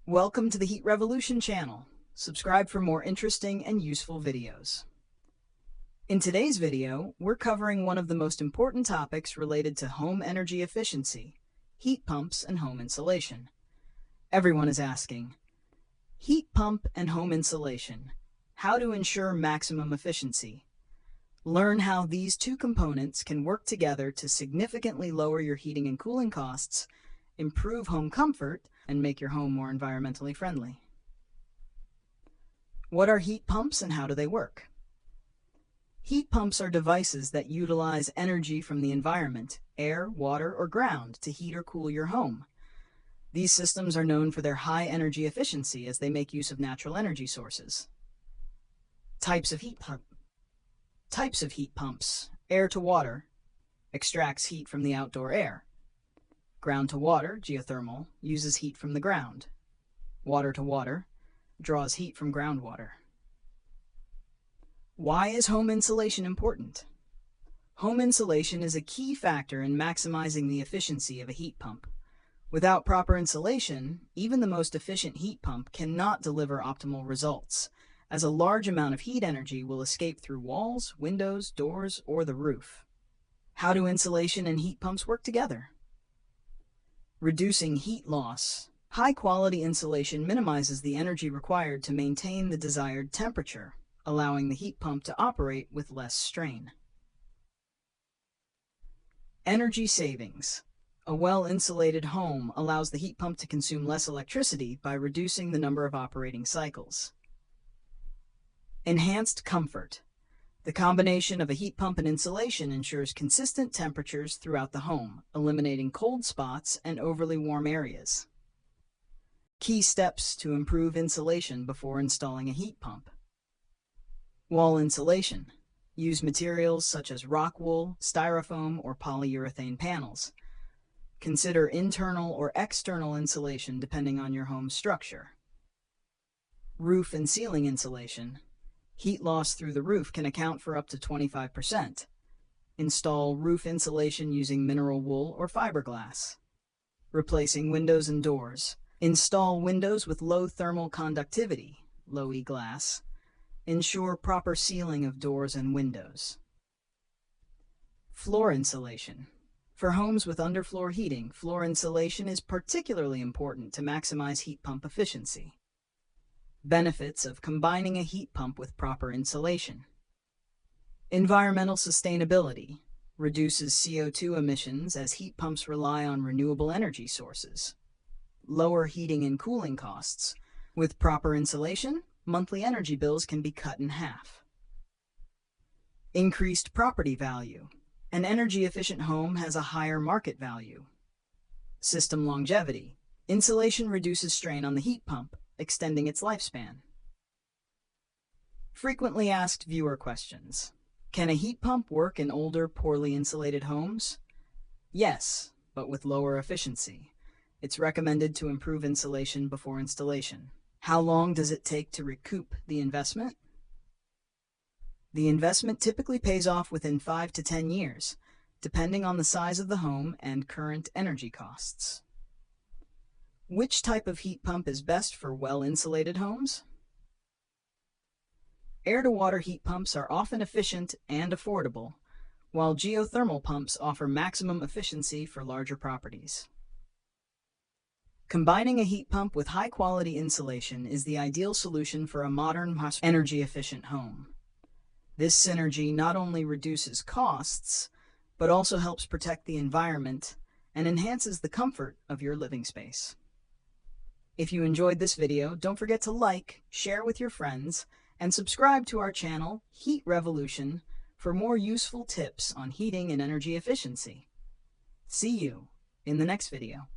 Welcome to the Heat Revolution channel. Subscribe for more interesting and useful videos. In today's video, we're covering one of the most important topics related to home energy efficiency, heat pumps and home insulation. Everyone is asking, heat pump and home insulation, how to ensure maximum efficiency? Learn how these two components can work together to significantly lower your heating and cooling costs, improve home comfort, and make your home more environmentally friendly. What are heat pumps and how do they work? Heat pumps are devices that utilize energy from the environment, air, water, or ground to heat or cool your home. These systems are known for their high energy efficiency as they make use of natural energy sources. Types of heat pumps. Air to water, extracts heat from the outdoor air. Ground to water, geothermal, uses heat from the ground. Water to water, draws heat from groundwater. Why is home insulation important? Home insulation is a key factor in maximizing the efficiency of a heat pump. Without proper insulation, even the most efficient heat pump cannot deliver optimal results, as a large amount of heat energy will escape through walls, windows, doors, or the roof. How do insulation and heat pumps work together? Reducing heat loss. High-quality insulation minimizes the energy required to maintain the desired temperature, allowing the heat pump to operate with less strain. Energy savings. A well-insulated home allows the heat pump to consume less electricity by reducing the number of operating cycles. Enhanced comfort. The combination of a heat pump and insulation ensures consistent temperatures throughout the home, eliminating cold spots and overly warm areas. Key steps to improve insulation before installing a heat pump. Wall insulation. Use materials such as rock wool, styrofoam, or polyurethane panels. Consider internal or external insulation depending on your home's structure. Roof and ceiling insulation. Heat loss through the roof can account for up to 25%. Install roof insulation using mineral wool or fiberglass. Replacing windows and doors. Install windows with low thermal conductivity, low E glass. Ensure proper sealing of doors and windows. Floor insulation. For homes with underfloor heating, floor insulation is particularly important to maximize heat pump efficiency. Benefits of combining a heat pump with proper insulation. Environmental sustainability. Reduces CO2 emissions as heat pumps rely on renewable energy sources. Lower heating and cooling costs. With proper insulation, monthly energy bills can be cut in half. Increased property value. An energy-efficient home has a higher market value. System longevity. Insulation reduces strain on the heat pump, extending its lifespan. Frequently asked viewer questions. Can a heat pump work in older, poorly insulated homes? Yes, but with lower efficiency. It's recommended to improve insulation before installation. How long does it take to recoup the investment? The investment typically pays off within 5 to 10 years, depending on the size of the home and current energy costs. Which type of heat pump is best for well-insulated homes? Air-to-water heat pumps are often efficient and affordable, while geothermal pumps offer maximum efficiency for larger properties. Combining a heat pump with high-quality insulation is the ideal solution for a modern, energy-efficient home. This synergy not only reduces costs, but also helps protect the environment and enhances the comfort of your living space. If you enjoyed this video, don't forget to like, share with your friends, and subscribe to our channel, Heat Revolution, for more useful tips on heating and energy efficiency. See you in the next video.